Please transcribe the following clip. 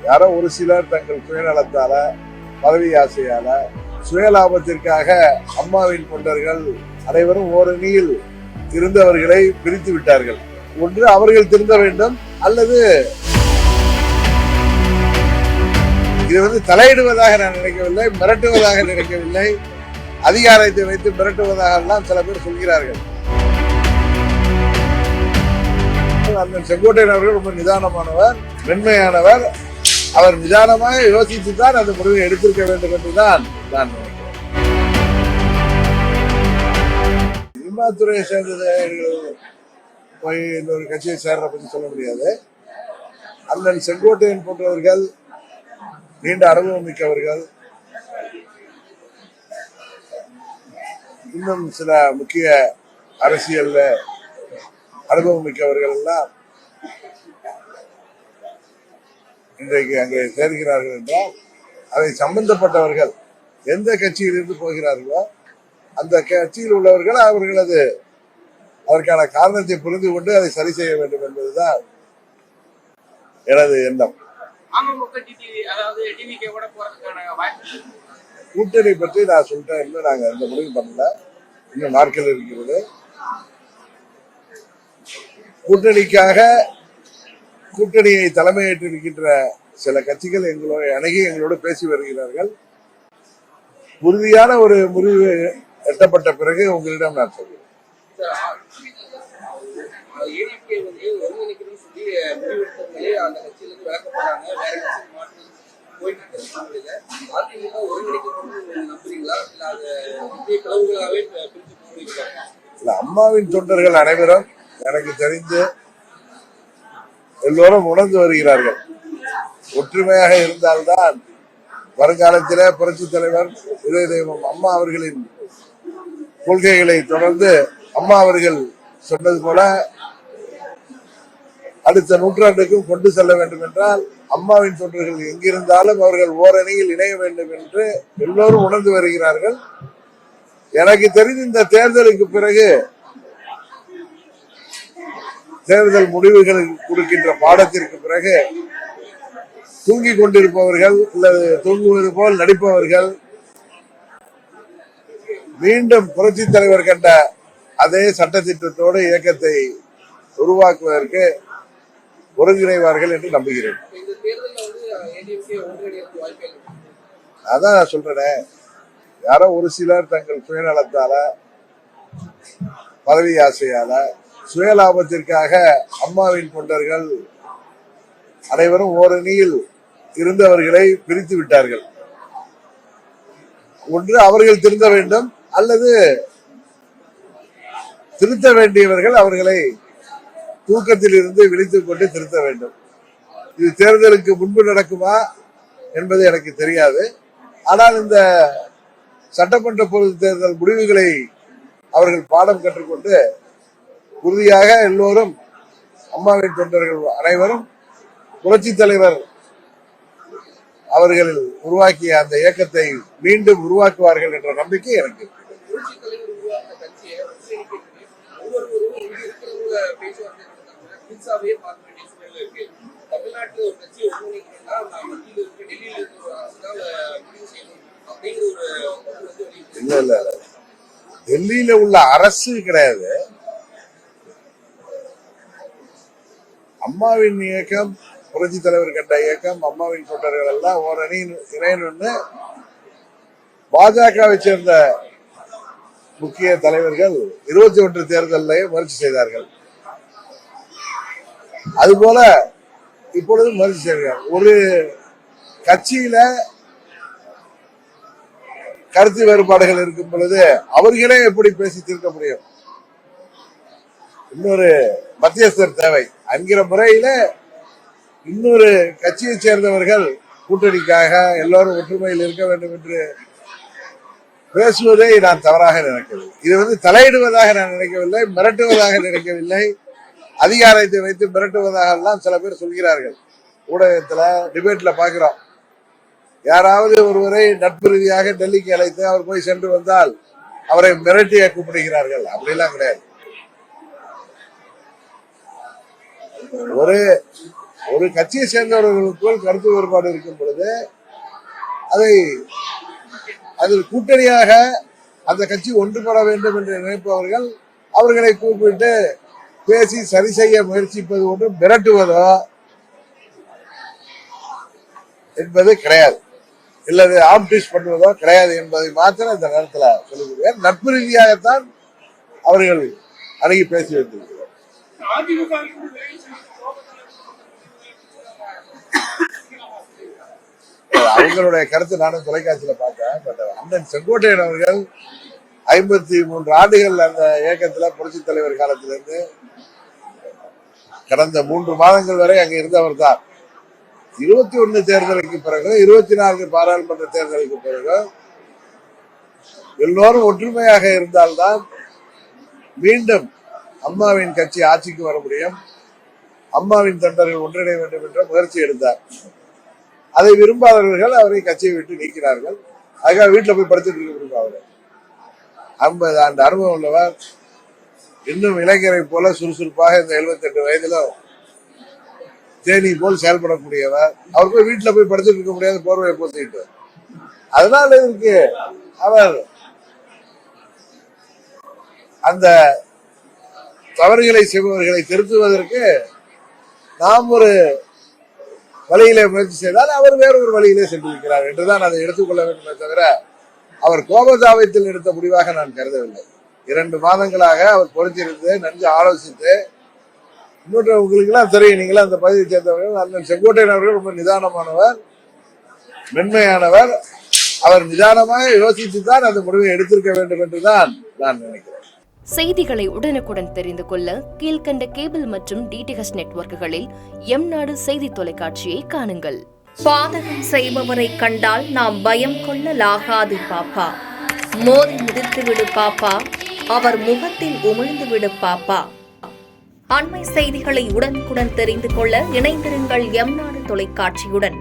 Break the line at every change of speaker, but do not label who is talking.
யாரோ ஒரு சிலர் தங்கள் சுயநலத்தால, பதவி ஆசையால, சுயலாபத்திற்காக அம்மாவின் தொண்டர்கள் அனைவரும் ஓரணியில் இருந்தவர்களை பிரித்து விட்டார்கள். ஒன்று அவர்கள் திருந்த வேண்டும், அல்லது இது தலையிடுவதாக நான் நினைக்கவில்லை, மிரட்டுவதாக நினைக்கவில்லை. அதிகாரத்தை வைத்து மிரட்டுவதாக எல்லாம் சில பேர் சொல்கிறார்கள். அண்ணன் செங்கோட்டையன் அவர்கள் ரொம்ப நிதானமானவர், மென்மையானவர். அவர் நிதானமாக யோசித்துத்தான் அந்த முடிவை எடுத்திருக்க வேண்டும் என்றுதான் நான் நினைக்கிறேன். சினிமாத்துறையை சேர்ந்தவர்கள் போய் இன்னொரு கட்சியை சேர்ற பற்றி சொல்ல முடியாது. அண்ணன் செங்கோட்டையன் போன்றவர்கள் நீண்ட அனுபவம் மிக்கவர்கள். இன்னும் சில முக்கிய அரசியல் அனுபவம் மிக்கவர்கள் எல்லாம் இன்றைக்கு அங்கே சேர்கிறார்கள் என்றால் அதை சம்பந்தப்பட்டவர்கள் எந்த கட்சியிலிருந்து போகிறார்களோ அந்த கட்சியில் உள்ளவர்கள் அவர்களது அதற்கான காரணத்தை புரிந்து கொண்டு அதை சரி செய்ய வேண்டும் என்பதுதான் எனது எண்ணம். கூட்டணி பற்றி நான் சொல்லிட்டேன். இன்னும் நாங்க எந்த முடிவு பண்ணல, இன்னும் நாட்கள் இருக்கிறது. கூட்டணிக்காக கூட்டணியை தலைமையேற்றிருக்கின்ற சில கட்சிகள் எங்களோடு பேசி வருகிறார்கள். உறுதியான ஒரு முடிவு எட்டப்பட்ட பிறகு உங்களிடம் நான் சொல்கிறேன். அம்மாவின் தொண்டர்கள் அனைவரும் எனக்கு தெரிந்து எல்லோரும் உணர்ந்து வருகிறார்கள். ஒற்றுமையாக இருந்தால்தான் வருங்காலத்திலே புரட்சி தலைவர் இதய தெய்வம் அம்மா அவர்களின் கொள்கைகளை தொடர்ந்து அம்மா அவர்கள் சொன்னது போல அடுத்த நூற்றாண்டுக்கும் கொண்டு செல்ல வேண்டும் என்றால் அம்மாவின் தொண்டர்கள் எங்கிருந்தாலும் அவர்கள் ஓரணியில் இணைய வேண்டும் என்று எல்லோரும் உணர்ந்து வருகிறார்கள். எனக்கு தெரிந்து இந்த தேர்தலுக்கு பிறகு தேர்தல் முடிவுகள் கொடுக்கின்ற பாடத்திற்கு பிறகு தூங்கிக் கொண்டிருப்பவர்கள் அல்லது தூங்குவது போல் நடிப்பவர்கள் மீண்டும் புரட்சி தலைவர் கண்ட அதே சட்டத்திட்டத்தோடு இயக்கத்தை உருவாக்குவதற்கு ஒருங்கிணைவார்கள் என்று நம்புகிறேன். அதான் நான் சொல்றேன், யாரோ ஒரு சிலர் தங்கள் சுயநலத்தால, பதவி ஆசையால, சுயலாபத்திற்காக அம்மாவின் தொண்டர்கள் அனைவரும் ஓரணியில் இருந்தவர்களை பிரித்து விட்டார்கள். ஒன்று அவர்கள் திருந்த வேண்டும், அல்லது திருத்த வேண்டியவர்கள் அவர்களை தூக்கத்தில் இருந்து விழித்துக் கொண்டு திருத்த வேண்டும். இது தேர்தலுக்கு முன்பு நடக்குமா என்பது எனக்கு தெரியாது. ஆனால் இந்த சட்டமன்ற பொது தேர்தல் முடிவுகளை அவர்கள் பாடம் கற்றுக்கொண்டு உறுதியாக எல்லோரும் அம்மாவின் தொண்டர்கள் அனைவரும் புரட்சி தலைவர் அவர்கள் உருவாக்கிய அந்த இயக்கத்தை மீண்டும் உருவாக்குவார்கள் என்ற நம்பிக்கை எனக்கு. இல்ல இல்ல, டெல்லியில உள்ள அரசு கிடையாது. அம்மாவின் இயக்கம், புரட்சி தலைவர் கண்ட இயக்கம், அம்மாவின் தொண்டர்கள் எல்லாம் ஓரணி இணையணும்னு பாஜகவை சேர்ந்த முக்கிய தலைவர்கள் 21 தேர்தலையும் முயற்சி செய்தார்கள். அதுபோல இப்பொழுது முயற்சி செய்கிறார்கள். ஒரு கட்சியில கருத்து வேறுபாடுகள் இருக்கும் பொழுது அவர்களே எப்படி பேசி தீர்க்க முடியும்? இன்னொரு மத்தியஸ்தர் தேவை என்கிற முறையில இன்னொரு கட்சியை சேர்ந்தவர்கள் கூட்டணிக்காக எல்லோரும் ஒற்றுமையில் இருக்க வேண்டும் என்று பேசுவதை நான் தவறாக நினைக்கவில்லை. இது தலையிடுவதாக நான் நினைக்கவில்லை, மிரட்டுவதாக நினைக்கவில்லை. அதிகாரத்தை வைத்து மிரட்டுவதாக எல்லாம் சில பேர் சொல்கிறார்கள். ஊடகத்துல டிபேட்ல பாக்குறோம். யாராவது ஒருவரை நட்பு ரீதியாக டெல்லிக்கு அழைத்து அவர் போய் சென்று வந்தால் அவரை மிரட்டிய கூப்பிடுகிறார்கள். அப்படிலாம் கிடையாது. ஒரு ஒரு கட்சியை சேர்ந்தவர்களுக்குள் கருத்து வேறுபாடு இருக்கும் பொழுது அதை அதில் கூட்டணியாக அந்த கட்சி ஒன்றுபட வேண்டும் என்று நினைப்பவர்கள் அவர்களை கூப்பிட்டு பேசி சரி செய்ய முயற்சிப்பது ஒன்று மிரட்டுவதோ என்பது கிடையாது, இல்லது ஆம்டிஷ் பண்ணுவதோ கிடையாது என்பதை மாத்திரம் இந்த நேரத்தில் சொல்லுகிறேன். நட்பு ரீதியாகத்தான் அவர்கள் அணுகி பேசி வைத்திருக்கிறார். அவங்களுடைய கருத்து நானும் தொலைக்காட்சியில பார்த்தேன். பட் அண்ணன் செங்கோட்டையன் அவர்கள் 53 ஆண்டுகள் அந்த இயக்கத்துல புரட்சி தலைவர் காலத்திலிருந்து கடந்த 3 மாதங்கள் வரை அங்க இருந்தவர் தான். 21 தேர்தலுக்கு பிறகு 24 பாராளுமன்ற தேர்தலுக்கு பிறகு எல்லோரும் ஒற்றுமையாக இருந்தால்தான் மீண்டும் அம்மாவின் கட்சி ஆட்சிக்கு வர முடியும், அம்மாவின் தொண்டர்கள் ஒன்றிணைய வேண்டும் என்ற முயற்சி எடுத்தார். அதை விரும்பாதவர்கள் அவரை கட்சியை விட்டு நீக்கிறார்கள். அதுக்காக வீட்டில் போய் படுத்துட்டு இருக்க அவரு 50 ஆண்டு அனுபவம் உள்ளவர், இன்னும் இளைஞரை போல சுறுசுறுப்பாக இந்த 78 வயதிலும் தேனி போல் செயல்படக்கூடியவர். அவர் போய் வீட்டுல போய் படுத்துட்டு இருக்க முடியாத போர்வையை போத்திட்டு, அதனால இருக்கு அவர் அந்த தவறுகளை செய்பவர்களை திருத்துவதற்கு நாம் ஒரு வழியிலே முயற்சி செய்தால் அவர் வேற ஒரு வழியிலே சென்றிருக்கிறார் என்றுதான் அதை எடுத்துக்கொள்ள வேண்டுமே தவிர அவர் கோபதாபத்தில் எடுத்த முடிவாக நான் கருதவில்லை. 2 மாதங்களாக அவர் பொறுத்திருந்து நன்கு ஆலோசித்து, இன்னொன்று உங்களுக்கு எல்லாம் தெரியும், நீங்களாம் அந்த பகுதியை சேர்ந்தவர்கள், அண்ணன் செங்கோட்டையன் அவர்கள் ரொம்ப நிதானமானவர், மென்மையானவர். அவர் நிதானமாக யோசித்துதான் அந்த முடிவை எடுத்திருக்க வேண்டும் என்றுதான் நான் நினைக்கிறேன்.
செய்திகளை உடனுக்குடன் தெரிந்து கொள்ள கீழ்கண்ட கேபிள் மற்றும் டிடிஹெச் நெட்வொர்க்குகளில் எம்நாடு செய்தி தொலைக்காட்சியை காணுங்கள்.
பாதகம் செய்பவரை கண்டால் நாம் பயம் கொள்ளலாகாது பாப்பா. மோதி மிதித்து விடு பாப்பா, அவர் முகத்தில் உமிழ்ந்து விடு பாப்பா. அண்மை செய்திகளை உடனுக்குடன் தெரிந்து கொள்ள இணைந்திருங்கள் எம்நாடு தொலைக்காட்சியுடன்.